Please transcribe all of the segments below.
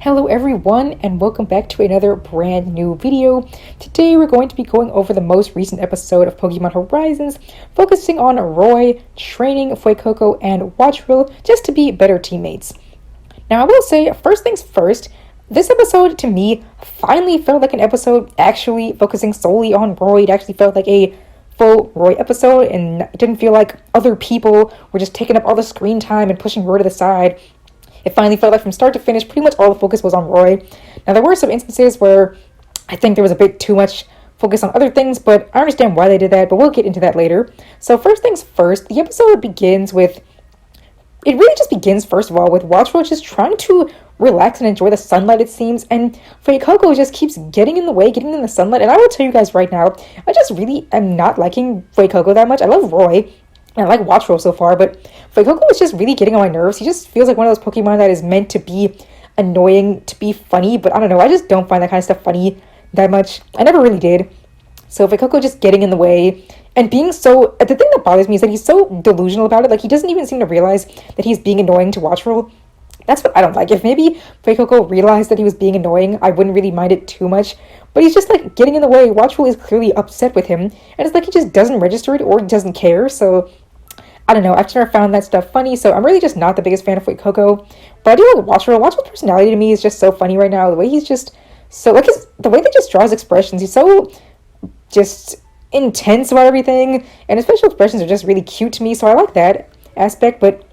Hello everyone and welcome back to another brand new video. Today we're going to be going over the most recent episode of Pokemon Horizons, focusing on Roy training Fuecoco and Wattrel just to be better teammates. Now I will say, first things first, this episode to me finally felt like an episode actually focusing solely on Roy. It actually felt like a full Roy episode and it didn't feel like other people were just taking up all the screen time and pushing Roy to the side. It finally felt like from start to finish, pretty much all the focus was on Roy. Now, there were some instances where I think there was a bit too much focus on other things, but I understand why they did that, but we'll get into that later. So first things first, the episode begins with, it really just begins, first of all, with Wattrel just trying to relax and enjoy the sunlight, it seems, and Fuecoco just keeps getting in the way, getting in the sunlight, and I will tell you guys right now, I just really am not liking Fuecoco that much. I love Roy, and I like Wattrel so far, but Fuecoco is just really getting on my nerves. He just feels like one of those Pokemon that is meant to be annoying, to be funny, but I don't know, I just don't find that kind of stuff funny that much. I never really did. So Fuecoco just getting in the way, and being so, the thing that bothers me is that he's so delusional about it, like he doesn't even seem to realize that he's being annoying to Wattrel. That's what I don't like. If maybe Fuecoco realized that he was being annoying, I wouldn't really mind it too much, but he's just like getting in the way. Wattrel is clearly upset with him, and it's like he just doesn't register it or doesn't care, so I don't know, I've just never found that stuff funny, so I'm really just not the biggest fan of Fuecoco. But I do like Wattrel. Wattrel's personality to me is just so funny right now. The way he's just so, like, the way that he just draws expressions, he's so just intense about everything, and his facial expressions are just really cute to me, so I like that aspect. But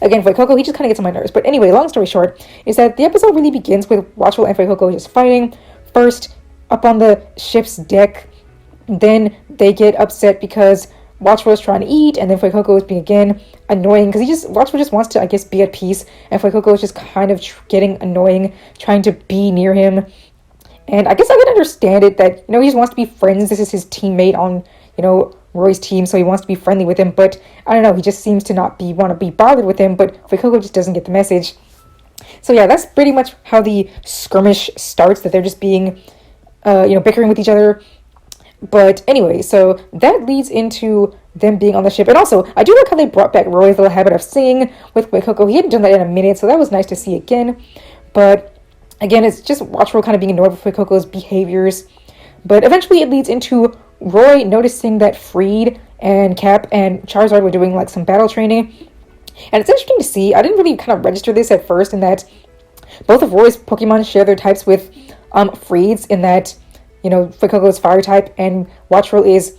again, Fuecoco, he just kind of gets on my nerves. But anyway, long story short, is that the episode really begins with Wattrel and Fuecoco just fighting. First, up on the ship's deck, then they get upset because Wattrel is trying to eat, and then Fuecoco is being again annoying because Wattrel just wants to, I guess, be at peace, and Fuecoco is just kind of getting annoying, trying to be near him. And I guess I can understand it that, he just wants to be friends. This is his teammate on, Roy's team, so he wants to be friendly with him, but I don't know, he just seems to not want to be bothered with him, but Fuecoco just doesn't get the message. So yeah, that's pretty much how the skirmish starts, that they're just being, bickering with each other. But anyway, so that leads into them being on the ship. And also, I do like how they brought back Roy's little habit of singing with Fuecoco. He hadn't done that in a minute, so that was nice to see again. But again, it's just Wattrel kind of being annoyed with Fuecoco's behaviors. But eventually it leads into Roy noticing that Freed and Cap and Charizard were doing like some battle training. And it's interesting to see. I didn't really kind of register this at first, in that both of Roy's Pokemon share their types with Freed's, in that Fuecoco is fire type and Wattrel is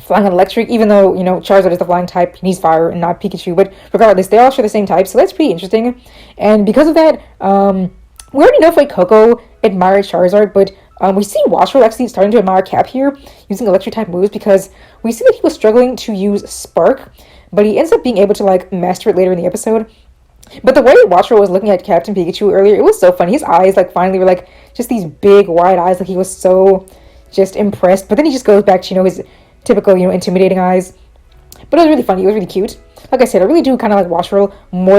flying and electric, even though, Charizard is the flying type and he's fire and not Pikachu. But regardless, they all share the same type, so that's pretty interesting. And because of that, we already know Fuecoco admired Charizard, but we see Wattrel actually starting to admire Cap here, using electric type moves, because we see that he was struggling to use Spark, but he ends up being able to, master it later in the episode. But the way Wattrel was looking at Captain Pikachu earlier, it was so funny. His eyes, finally were, just these big, wide eyes. He was so just impressed. But then he just goes back to, his typical, intimidating eyes. But it was really funny. It was really cute. Like I said, I really do kind of like Wattrel,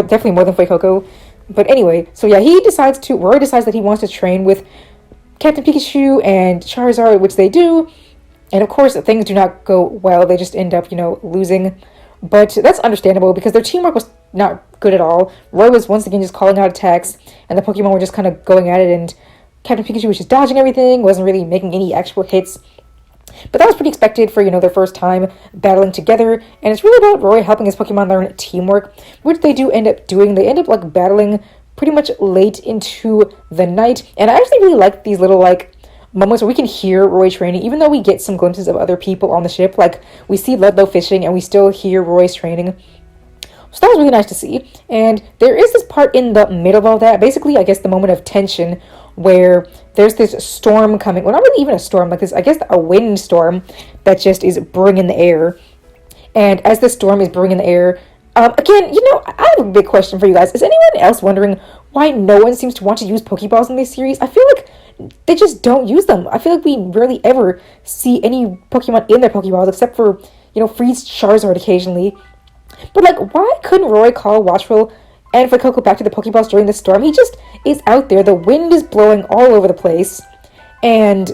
definitely more than Fuecoco. But anyway, so yeah, Roy decides that he wants to train with Captain Pikachu and Charizard, which they do. And of course, things do not go well. They just end up, losing. But that's understandable because their teamwork was not good at all. Roy was once again just calling out attacks, and the Pokemon were just kind of going at it, and Captain Pikachu was just dodging everything, wasn't really making any actual hits. But that was pretty expected for, their first time battling together, and it's really about Roy helping his Pokemon learn teamwork, which they do end up doing. They end up, battling pretty much late into the night, and I actually really like these little, moments where we can hear Roy training, even though we get some glimpses of other people on the ship. We see Ludlow fishing, and we still hear Roy's training. So that was really nice to see. And there is this part in the middle of all that, basically, I guess, the moment of tension, where there's this storm coming. Well, not really even a storm, this, I guess, a wind storm that just is brewing in the air. And as the storm is brewing in the air, again, I have a big question for you guys. Is anyone else wondering why no one seems to want to use Pokeballs in this series? I feel like they just don't use them. I feel like we rarely ever see any Pokemon in their Pokeballs, except for, Freeze Charizard occasionally. But, why couldn't Roy call Wattrel and Fuecoco back to the Pokeballs during the storm? He just is out there. The wind is blowing all over the place. And,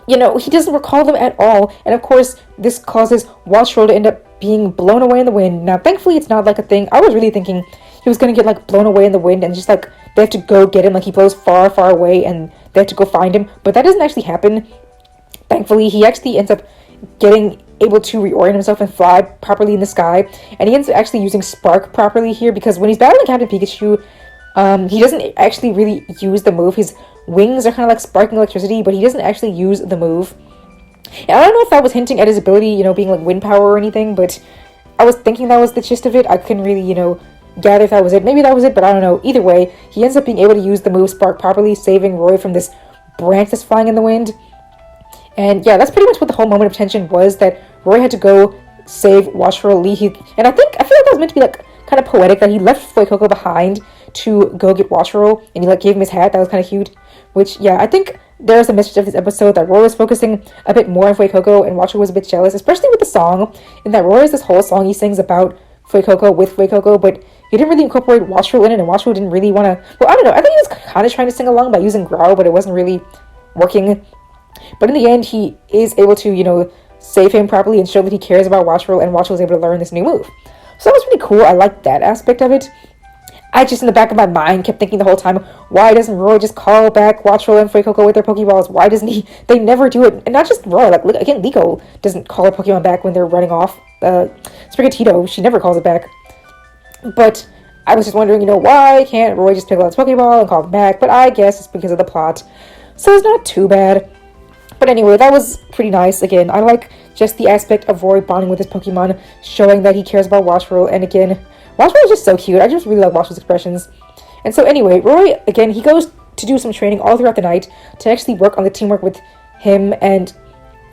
he doesn't recall them at all. And, of course, this causes Wattrel to end up being blown away in the wind. Now, thankfully, it's not, a thing. I was really thinking he was going to get, blown away in the wind and just, they have to go get him, like he blows far, far away and they have to go find him. But that doesn't actually happen. Thankfully, he actually ends up getting able to reorient himself and fly properly in the sky. And he ends up actually using Spark properly here, because when he's battling Captain Pikachu, he doesn't actually really use the move. His wings are kind of like sparking electricity, but he doesn't actually use the move. And I don't know if that was hinting at his ability, you know, being like wind power or anything, but I was thinking that was the gist of it. I couldn't really, you know, gather if that was it. Maybe that was it, but I don't know. Either way, he ends up being able to use the move Spark properly, saving Roy from this branch that's flying in the wind. And yeah, that's pretty much what the whole moment of tension was, that Roy had to go save Wattrel. And I feel like that was meant to be like kind of poetic, that he left Fuecoco behind to go get Wattrel, and he like gave him his hat. That was kind of cute. Which, yeah, I think there's a message of this episode that Roy was focusing a bit more on Fuecoco, and Wattrel was a bit jealous, especially with the song, in that Roy has this whole song he sings about Fuecoco with Fuecoco, but he didn't really incorporate Wattrel in it, and Wattrel didn't really want to, well, I don't know, I think he was kind of trying to sing along by using Growl, but it wasn't really working. But in the end, he is able to, you know, save him properly and show that he cares about Wattrel, and Wattrel is able to learn this new move. So that was really cool. I liked that aspect of it. I just, in the back of my mind, kept thinking the whole time, why doesn't Roy just call back Wattrel and Fuecoco with their Pokeballs? Why doesn't he? They never do it. And not just Roy, like, again, Liko doesn't call her Pokemon back when they're running off. Sprigatito, she never calls it back. But I was just wondering, you know, why can't Roy just pick up his Pokeball and call it back? But I guess it's because of the plot. So it's not too bad. But anyway, that was pretty nice. Again, I like just the aspect of Roy bonding with his Pokemon, showing that he cares about Wattrel. And again, Wattrel is just so cute. I just really like Wattrel's expressions. And so anyway, Roy, again, he goes to do some training all throughout the night to actually work on the teamwork with him and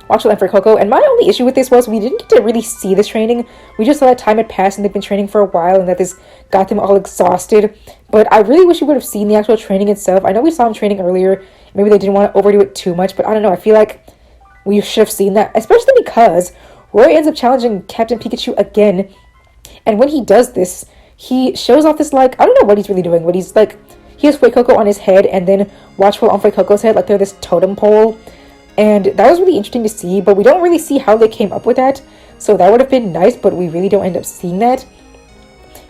Wattrel and Fuecoco. And my only issue with this was we didn't get to really see this training. We just saw that time had passed and they've been training for a while and that this got them all exhausted. But I really wish we would have seen the actual training itself. I know we saw him training earlier. Maybe they didn't want to overdo it too much, but I don't know. I feel like we should have seen that, especially because Roy ends up challenging Captain Pikachu again. And when he does this, he shows off this, like, I don't know what he's really doing, but he's like, he has Fuecoco on his head and then Wattrel on Fuecoco's head, like they're this totem pole. And that was really interesting to see, but we don't really see how they came up with that. So that would have been nice, but we really don't end up seeing that.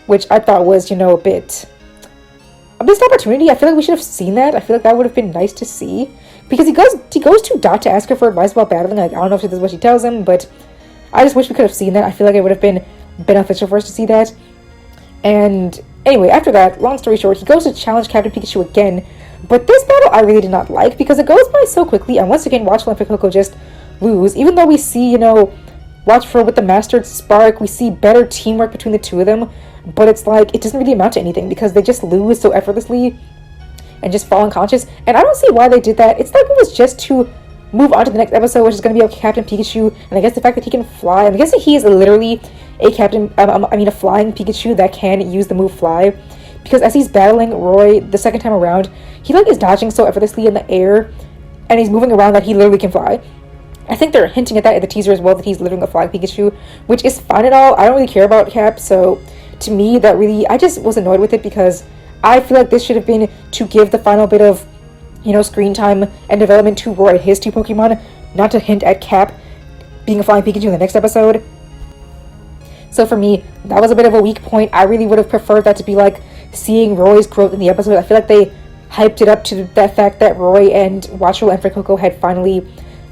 Which I thought was, you know, a missed opportunity. I feel like we should have seen that. I feel like that would have been nice to see. Because he goes to Dot to ask her for advice about battling. Like, I don't know if this is what she tells him, but I just wish we could have seen that. I feel like it would have been beneficial for us to see that. And anyway, after that, long story short, he goes to challenge Captain Pikachu again. But this battle I really did not like because it goes by so quickly, and once again, Wattrel and Fuecoco just lose. Even though we see, you know, Wattrel with the Mastered Spark, we see better teamwork between the two of them, but it's like, it doesn't really amount to anything because they just lose so effortlessly and just fall unconscious. And I don't see why they did that. It's like it was just to move on to the next episode, which is going to be about Captain Pikachu, and I guess the fact that he can fly, I'm guessing he is literally a flying Pikachu that can use the move Fly, because as he's battling Roy the second time around, he like is dodging so effortlessly in the air, and he's moving around that he literally can fly. I think they're hinting at that in the teaser as well, that he's literally a flying Pikachu, which is fine and all. I don't really care about Cap, so to me, that really, I just was annoyed with it because I feel like this should have been to give the final bit of, you know, screen time and development to Roy and his two Pokemon, not to hint at Cap being a flying Pikachu in the next episode. So for me, that was a bit of a weak point. I really would have preferred that to be like seeing Roy's growth in the episode. I feel like they hyped it up to that fact that Roy and Wattrel and Fuecoco had finally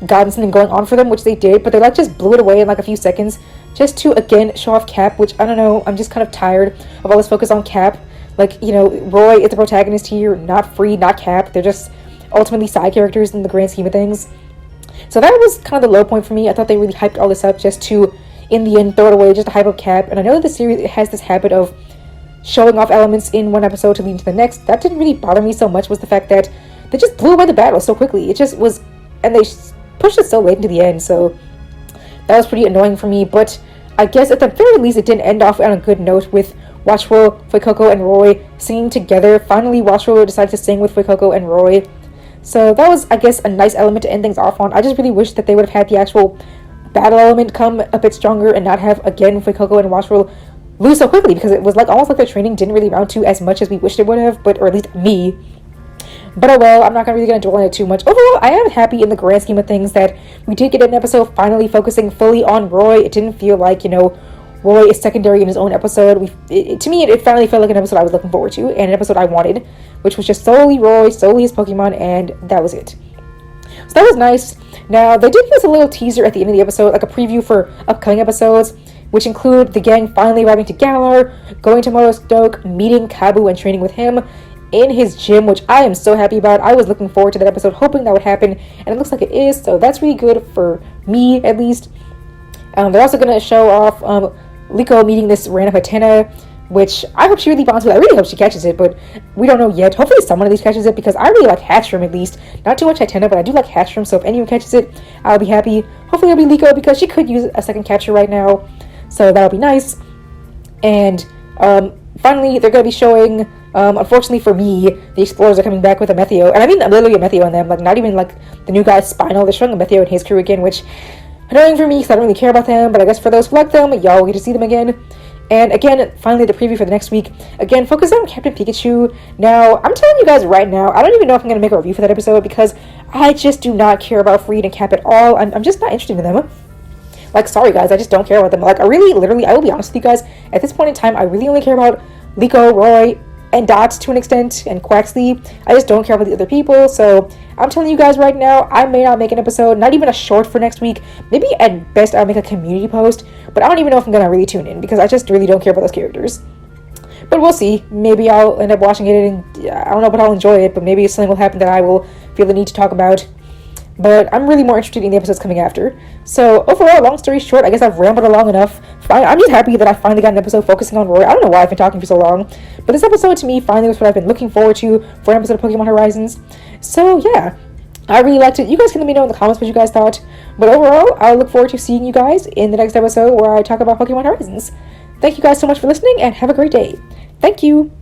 gotten something going on for them, which they did, but they like just blew it away in like a few seconds just to again show off Cap, which I don't know, I'm just kind of tired of all this focus on Cap. Like, you know, Roy is the protagonist here, not Free, not Cap. They're just ultimately side characters in the grand scheme of things. So that was kind of the low point for me. I thought they really hyped all this up just to, in the end, throw it away just to hype up Cap. And I know that the series has this habit of showing off elements in one episode to lead into the next. That didn't really bother me so much, was the fact that they just blew away the battle so quickly. It just was, and they pushed it so late into the end, so that was pretty annoying for me. But I guess at the very least it didn't end off on a good note with Wattrel, Fuecoco, and Roy singing together. Finally, Wattrel decided to sing with Fuecoco and Roy. So that was, I guess, a nice element to end things off on. I just really wish that they would have had the actual battle element come a bit stronger and not have, again, Fuecoco and Wattrel lose so quickly, because it was like almost like their training didn't really amount to as much as we wished it would have, or at least me. But oh well, I'm not really going to dwell on it too much. Overall, I am happy in the grand scheme of things that we did get an episode finally focusing fully on Roy. It didn't feel like, you know, Roy is secondary in his own episode. To me, it finally felt like an episode I was looking forward to, and an episode I wanted, which was just solely Roy, solely his Pokemon, and that was it. So that was nice. Now, they did give us a little teaser at the end of the episode, like a preview for upcoming episodes, which include the gang finally arriving to Galar, going to Motostoke, meeting Kabu and training with him in his gym, which I am so happy about. I was looking forward to that episode, hoping that would happen, and it looks like it is, so that's really good for me, at least. They're also going to show off Liko meeting this random Hatena, which I hope she really bonds with. I really hope she catches it, but we don't know yet. Hopefully someone at least catches it, because I really like Hatchram at least. Not too much Hatena, but I do like Hatchram, so if anyone catches it, I'll be happy. Hopefully it'll be Liko, because she could use a second catcher right now, so that'll be nice. And finally, they're going to be showing, unfortunately for me, the Explorers are coming back with a Metheo, and I mean literally a Metheo on them, like not even like the new guy's Spinal. They're showing a Metheo in his crew again, which annoying for me because I don't really care about them, but I guess for those who like them, y'all will get to see them again. And again, finally, the preview for the next week. Again, focus on Captain Pikachu. Now, I'm telling you guys right now, I don't even know if I'm going to make a review for that episode, because I just do not care about Freed and Cap at all. I'm just not interested in them. Like, sorry guys, I just don't care about them. Like, I really, literally, I will be honest with you guys, at this point in time, I really only care about Liko, Roy, and Dot to an extent, and Quaxley. I just don't care about the other people, so I'm telling you guys right now, I may not make an episode, not even a short for next week. Maybe at best I'll make a community post, but I don't even know if I'm gonna really tune in, because I just really don't care about those characters. But we'll see. Maybe I'll end up watching it, and I don't know, but I'll enjoy it, but maybe something will happen that I will feel the need to talk about. But I'm really more interested in the episodes coming after. So overall, long story short, I guess I've rambled along enough. I'm just happy that I finally got an episode focusing on Roy. I don't know why I've been talking for so long, but this episode to me finally was what I've been looking forward to for an episode of Pokemon Horizons. So yeah, I really liked it. You guys can let me know in the comments what you guys thought. But overall, I look forward to seeing you guys in the next episode where I talk about Pokemon Horizons. Thank you guys so much for listening, and have a great day. Thank you!